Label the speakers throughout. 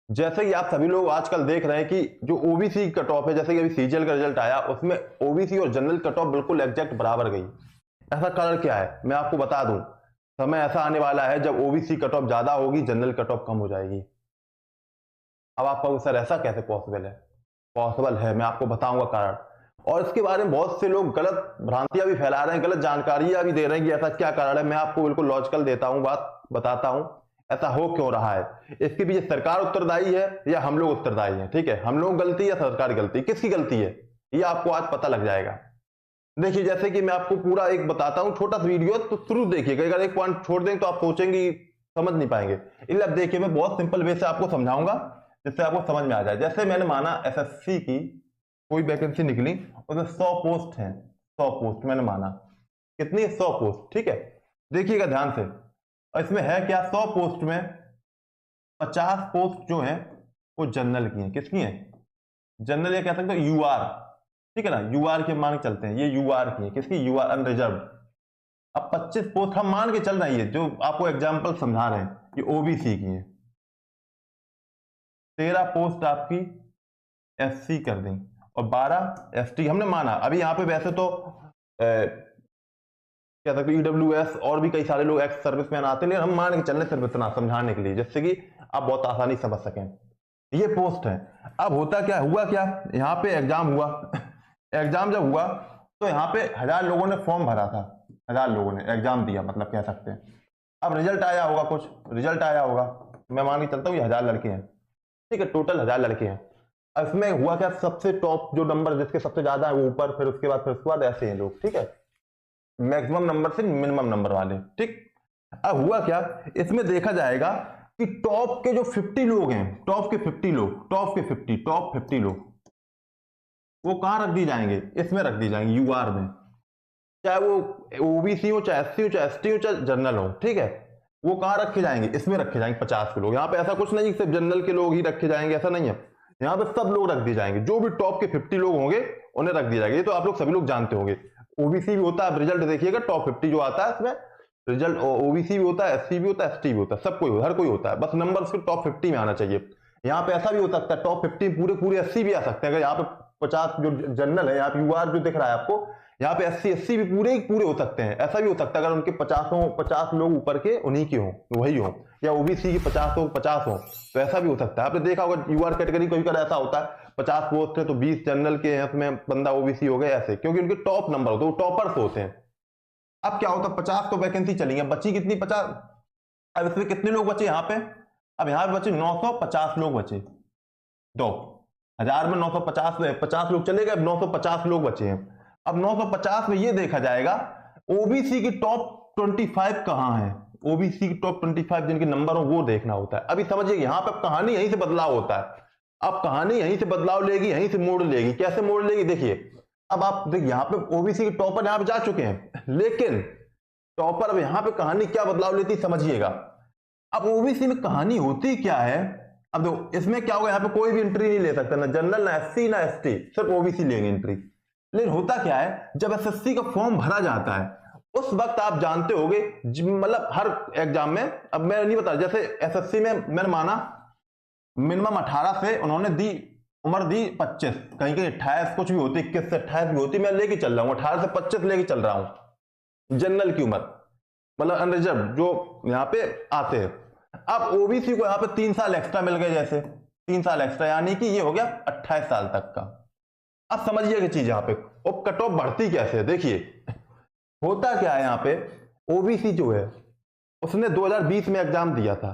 Speaker 1: जैसे कि आप सभी लोग आजकल देख रहे हैं कि जो ओबीसी कट ऑफ है, जैसे कि अभी सीजीएल का रिजल्ट आया, उसमें ओबीसी और जनरल कट ऑफ बिल्कुल एग्जैक्ट बराबर गई। ऐसा कारण क्या है मैं आपको बता दूं। समय ऐसा आने वाला है जब ओबीसी कट ऑफ ज्यादा होगी, जनरल कट ऑफ कम हो जाएगी। अब आप कहोगे सर ऐसा कैसे पॉसिबल है? पॉसिबल है, मैं आपको बताऊंगा कारण। और इसके बारे में बहुत से लोग गलत भ्रांतियां भी फैला रहे हैं, गलत जानकारियां भी दे रहे हैं कि ऐसा क्या कारण है। मैं आपको बिल्कुल लॉजिकल देता हूं, बात बताता हूं ऐसा हो क्यों रहा है। इसके पीछे सरकार उत्तरदायी है या हम लोग उत्तरदायी हैं? ठीक है, हम लोग गलती या सरकार गलती, किसकी गलती है ये आपको आज पता लग जाएगा। देखिए, जैसे कि मैं आपको पूरा एक बताता हूं, छोटा सा वीडियो तो शुरू देखिएगा। अगर एक पॉइंट छोड़ देंगे तो आप सोचेंगे, समझ नहीं पाएंगे। इसलिए अब देखिए, मैं बहुत सिंपल वे से आपको समझाऊंगा जिससे आपको समझ में आ जाए। जैसे मैंने माना एसएससी की कोई वैकेंसी निकली, उसमें 100 पोस्ट हैं। 100 पोस्ट मैंने माना, कितनी? 100 पोस्ट। ठीक है, देखिएगा ध्यान से। और इसमें है क्या, 100 पोस्ट में 50 पोस्ट जो है वो जनरल की हैं। किसकी हैं? जनरल, या कह सकते हो यूआर। ठीक है ना, यूआर के मान के चलते हैं, ये यूआर की है। किसकी? UR, unreserved. अब 25 पोस्ट हम मान के चल रही है, जो आपको एग्जाम्पल समझा रहे हैं, ये ओबीसी की है। 13 पोस्ट आपकी एससी कर दी और 12 एसटी हमने माना। अभी यहाँ पे वैसे तो क्या सकते ईडब्ल्यूएस और भी कई सारे लोग एक्स सर्विसमैन आते हैं, लेकिन हम मान के चलने सिर्फ इतना समझाने के लिए, जिससे कि आप बहुत आसानी से समझ सकें। ये पोस्ट है। अब होता क्या, हुआ क्या, यहाँ पे एग्जाम हुआ। एग्जाम जब हुआ तो यहाँ पे 1000 लोगों ने फॉर्म भरा था। 1000 लोगों ने एग्जाम दिया, मतलब कह सकते हैं। अब रिजल्ट आया होगा, कुछ रिजल्ट आया होगा, मैं मान के चलता हूँ ये 1000 लड़के हैं। ठीक है, टोटल 1000 लड़के हैं। अब इसमें हुआ क्या, सबसे टॉप जो नंबर जिसके सबसे ज्यादा है वो ऊपर, फिर उसके बाद ऐसे हैं लोग। ठीक है, मैक्सिमम नंबर से मिनिमम नंबर वाले। ठीक, अब हुआ क्या, इसमें देखा जाएगा कि टॉप के जो 50 लोग हैं, टॉप के 50 लोग, टॉप 50 लोग, वो कहां रख दी जाएंगे? इसमें रख दी जाएंगे, यूआर में। चाहे वो ओबीसी हो, चाहे एससी हो, चाहे एसटी हो, चाहे जनरल हो। ठीक है, वो कहां रखे जाएंगे? इसमें रखे जाएंगे 50 के लोग। यहाँ पे ऐसा कुछ नहीं सिर्फ जनरल के लोग ही रखे जाएंगे, ऐसा नहीं है। यहाँ पे सब लोग रख दिए जाएंगे, जो भी टॉप के 50 लोग होंगे उन्हें रख दिया जाएगा। ये तो आप लोग सभी लोग जानते होंगे। ओबीसी भी होता है, रिजल्ट देखिएगा, टॉप 50 जो आता है इसमें रिजल्ट, ओबीसी भी होता है, एससी भी होता है, एसटी भी होता है, सब कोई, हर कोई होता है, बस नंबर उसके टॉप 50 में आना चाहिए। यहाँ पे ऐसा भी हो सकता है टॉप 50 पूरे एससी भी आ सकते हैं। अगर यहाँ पे 50 जो जनरल है, यहाँ पे यूआर जो दिख रहा है आपको, यहाँ पे एससी भी पूरे हो सकते हैं। ऐसा भी हो सकता है अगर उनके 50 लोग ऊपर के उन्हीं के हों, वही हो, या ओबीसी की 50 हो, तो ऐसा भी हो सकता है। आपने देखा होगा यूआर कैटेगरी कोई कर ऐसा होता है, 50 पोस्ट है तो 20 जनरल के हैं, उसमें बंदा ओबीसी हो गए, ऐसे, क्योंकि उनके टॉप नंबर होते हैं, वो टॉपर्स होते हैं। अब क्या होता है, 50 तो वैकेंसी चली है, बची कितनी? 50। अब इसमें कितने लोग बचे यहाँ पे? अब यहाँ पे बचे 950 लोग बचे। 2000 में 950 में 50 लोग चले गए, अब 950 लोग बचे हैं। अब 950 में ये देखा जाएगा ओबीसी की टॉप 25 कहां है। ओबीसी की टॉप 25 जिनके नंबर हो वो देखना होता है। अभी समझिए यहां पर कहानी यहीं से बदलाव होता है। अब कहानी यहीं से बदलाव लेगी, यहीं से मोड़ लेगी। कैसे मोड़ लेगी? देखिए, अब आप देखिए यहाँ पे ओबीसी के टॉपर यहाँ पे जा चुके हैं, लेकिन टॉपर अब यहाँ पे कहानी क्या बदलाव लेती समझिएगा। अब ओबीसी में कहानी होती क्या है, अब देखो इसमें क्या होगा, यहाँ पे कोई भी एंट्री नहीं ले सकता, ना जनरल, ना एससी, ना एसटी, सिर्फ ओबीसी लेंगे एंट्री। लेकिन होता क्या है, जब एसएससी का फॉर्म भरा जाता है उस वक्त आप जानते होंगे, मतलब हर एग्जाम में, अब मैं नहीं बता, जैसे एसएससी में मैंने माना मिनिमम 18 से उन्होंने दी, उम्र दी 25, कहीं कहीं 28 कुछ भी होती, 21 से 28 भी होती, मैं लेके चल रहा हूं 18 से 25 लेके चल रहा हूं जनरल की उम्र, मतलब अनरिजर्व जो यहाँ पे आते हैं। अब ओबीसी को यहाँ पे 3 साल एक्स्ट्रा मिल गए, जैसे 3 साल एक्स्ट्रा, यानी कि ये हो गया 28 साल तक का। अब समझिए कि चीज यहाँ पे अब कट ऑफ बढ़ती कैसे है। देखिए होता क्या है, यहाँ पे ओबीसी जो है उसने 2020 में एग्जाम दिया था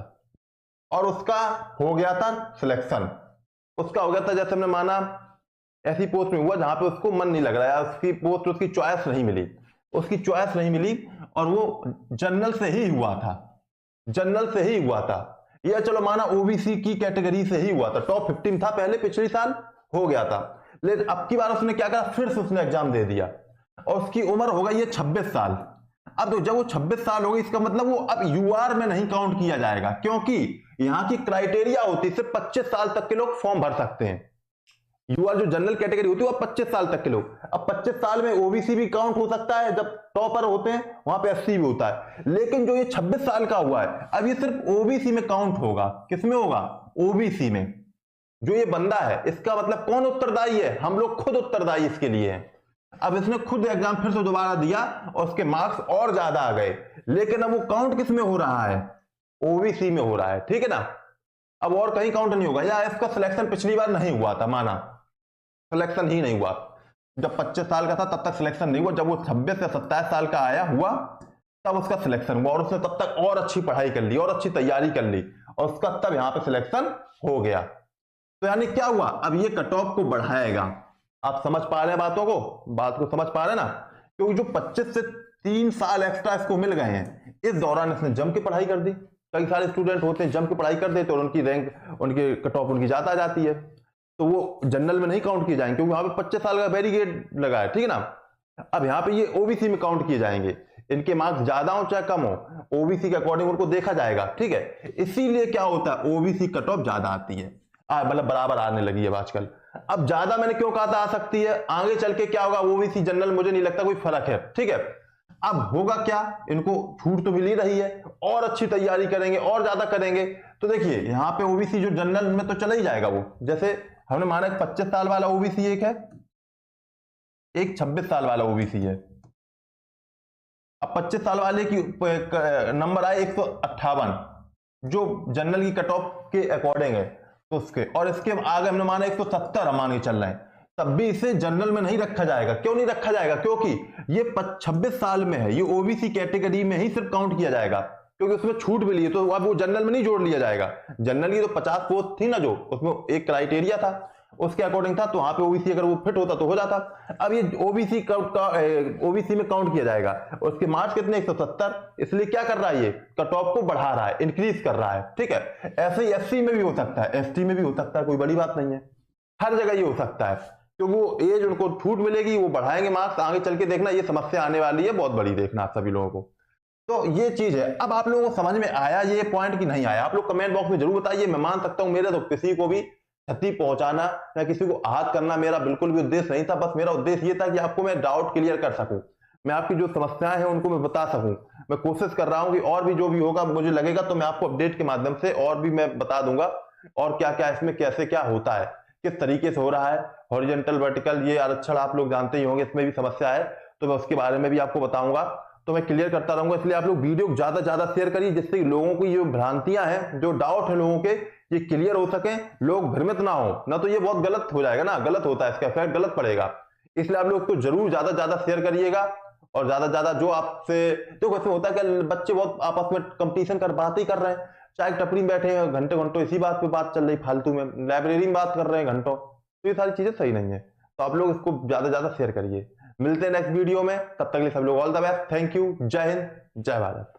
Speaker 1: और उसका हो गया था सिलेक्शन, उसका हो गया था, जैसे हमने माना ऐसी पोस्ट में हुआ जहां पे उसको मन नहीं लग रहा है, उसकी पोस्ट, उसकी चॉइस नहीं मिली, उसकी चॉइस नहीं मिली, और वो जनरल से ही हुआ था, जनरल से ही हुआ था, या चलो माना ओबीसी की कैटेगरी से ही हुआ था, टॉप 15 था पहले, पिछले साल हो गया था। लेकिन अब की बार उसने क्या करा, फिर से उसने एग्जाम दे दिया और उसकी उम्र हो गई है 26 साल। अब तो जब वो 26 साल हो गई, इसका मतलब वो अब यूआर में नहीं काउंट किया जाएगा, क्योंकि यहां की क्राइटेरिया होती है सिर्फ 25 साल तक के लोग फॉर्म भर सकते हैं। यूआर जो जनरल कैटेगरी होती है वो 25 साल तक के लोग, अब 25 साल में ओबीसी भी काउंट हो सकता है, जब टॉपर होते हैं वहां पे एससी भी होता है, लेकिन जो ये 26 साल का हुआ है अब ये सिर्फ ओबीसी में काउंट होगा। किसमें होगा? ओबीसी में जो ये बंदा है, इसका मतलब कौन उत्तरदायी है? हम लोग खुद उत्तरदायी इसके लिए हैं। अब इसने खुद एग्जाम फिर से दोबारा दिया और उसके मार्क्स और ज्यादा आ गए, लेकिन अब वो काउंट किस में हो रहा है? ओबीसी में हो रहा है, ठीक है ना। अब और कहीं काउंट नहीं होगा। या इसका सिलेक्शन पिछली बार नहीं हुआ था, माना सिलेक्शन ही नहीं हुआ, जब 25 साल का था तब तक सिलेक्शन नहीं हुआ, जब वो 26 से 27 साल का आया हुआ तब उसका सिलेक्शन हुआ, और उसने तब तक और अच्छी पढ़ाई कर ली और अच्छी तैयारी कर ली, और उसका तब यहां पे सिलेक्शन हो गया। तो यानी क्या हुआ? अब ये कट ऑफ को बढ़ाएगा। आप समझ पा रहे हैं बातों को, बात को समझ पा रहे हैं ना? क्योंकि जो 25 से 3 साल एक्स्ट्रा इसको मिल गए हैं, इस दौरान इसने जम के पढ़ाई कर दी। कई सारे स्टूडेंट होते हैं जम के पढ़ाई कर देते और उनकी रैंक, उनकी कट ऑफ उनकी ज्यादा आ जाती है, तो वो जनरल में नहीं काउंट किए जाएंगे, क्योंकि वहां पे 25 साल का बैरिकेड लगा है, ठीक है ना। अब यहाँ पे ये ओबीसी में काउंट किए जाएंगे, इनके मार्क्स ज्यादा हो चाहे कम हो, ओबीसी के अकॉर्डिंग उनको देखा जाएगा, ठीक है। इसीलिए क्या होता है, ओबीसी कट ऑफ ज्यादा आती है, मतलब बराबर आने लगी है आजकल। अब ज्यादा मैंने क्यों कहा था आ सकती है, आगे चल के क्या होगा, ओबीसी जनरल मुझे नहीं लगता कोई फर्क है, ठीक है। अब होगा क्या, इनको छूट तो मिल ही रही है, और अच्छी तैयारी करेंगे और ज्यादा करेंगे, तो देखिए यहाँ पे ओबीसी जो जनरल में तो चला ही जाएगा वो, जैसे हमने माना 25 साल वाला ओबीसी एक है, एक 26 साल वाला ओबीसी है। अब 25 साल वाले की नंबर आए 158, जो जनरल की कट ऑफ के अकॉर्डिंग है, तो उसके, और इसके आगे हमने माना 170 मान के चल रहे हैं, तब भी इसे जनरल में नहीं रखा जाएगा। क्यों नहीं रखा जाएगा? क्योंकि ये 26 साल में है, ये ओबीसी कैटेगरी में ही सिर्फ काउंट किया जाएगा, क्योंकि उसमें छूट मिली है, तो अब वो जनरल में नहीं जोड़ लिया जाएगा। जनरल की तो 50 पोस्ट थी ना, जो उसमें एक क्राइटेरिया था, उसके अकॉर्डिंग था, तो वहां पे ओबीसी अगर वो फिट होता तो हो जाता। अब ये ओबीसी ओबीसी में काउंट किया जाएगा, उसके मार्क्स कितने 170, इसलिए क्या कर रहा है, ये कट ऑफ को बढ़ा रहा है, इंक्रीज कर रहा है, ठीक है। ऐसे ही एससी में भी हो सकता है, एसटी में भी हो सकता है, कोई बड़ी बात नहीं है, हर जगह ये हो सकता है, क्योंकि वो एज उनको छूट मिलेगी, वो बढ़ाएंगे मार्क्स, आगे चल के देखना ये समस्या आने वाली है बहुत बड़ी, देखना आप सभी लोगों को। तो ये चीज है। अब आप लोगों को समझ में आया ये पॉइंट कि नहीं आया? आप लोग कमेंट बॉक्स में जरूर बताइए। मैं मान सकता हूं मेरा तो किसी को भी क्षति पहुंचाना या किसी को आहत करना मेरा बिल्कुल भी उद्देश्य नहीं था, बस मेरा उद्देश्य ये था कि आपको मैं डाउट क्लियर कर सकूं, मैं आपकी जो समस्याएं हैं उनको मैं बता सकूं। मैं कोशिश कर रहा हूं कि और भी जो भी होगा मुझे लगेगा तो मैं आपको अपडेट के माध्यम से और भी मैं बता दूंगा, और क्या क्या इसमें कैसे क्या होता है, किस तरीके से हो रहा है। हॉरिजॉन्टल वर्टिकल ये आरक्षण आप लोग जानते ही होंगे, इसमें भी समस्या है, तो मैं उसके बारे में भी आपको बताऊंगा, तो मैं क्लियर करता रहूंगा। इसलिए आप लोग वीडियो ज्यादा से ज्यादा शेयर करिए, जिससे लोगों की जो भ्रांतियां हैं, जो डाउट है लोगों के, ये क्लियर हो सके, लोग भ्रमित ना हो, ना तो ये बहुत गलत हो जाएगा ना, गलत होता है, इसका इफेक्ट गलत पड़ेगा। इसलिए आप लोग इसको जरूर ज्यादा से ज्यादा शेयर करिएगा, और ज्यादा से ज्यादा जो आपसे, तो कैसे होता है कि बच्चे बहुत आपस में कंपटीशन कर बात ही कर रहे हैं, चाय टपरी में बैठे हैं घंटे घंटों, इसी बात पे बात चल रही फालतू में, लाइब्रेरी में बात कर रहे हैं घंटों, तो ये सारी चीजें सही नहीं है। तो आप लोग इसको ज्यादा से ज्यादा शेयर करिए। मिलते हैं नेक्स्ट वीडियो में, तब तक के लिए सब लोग all the best, thank you, जय हिंद, जय भारत।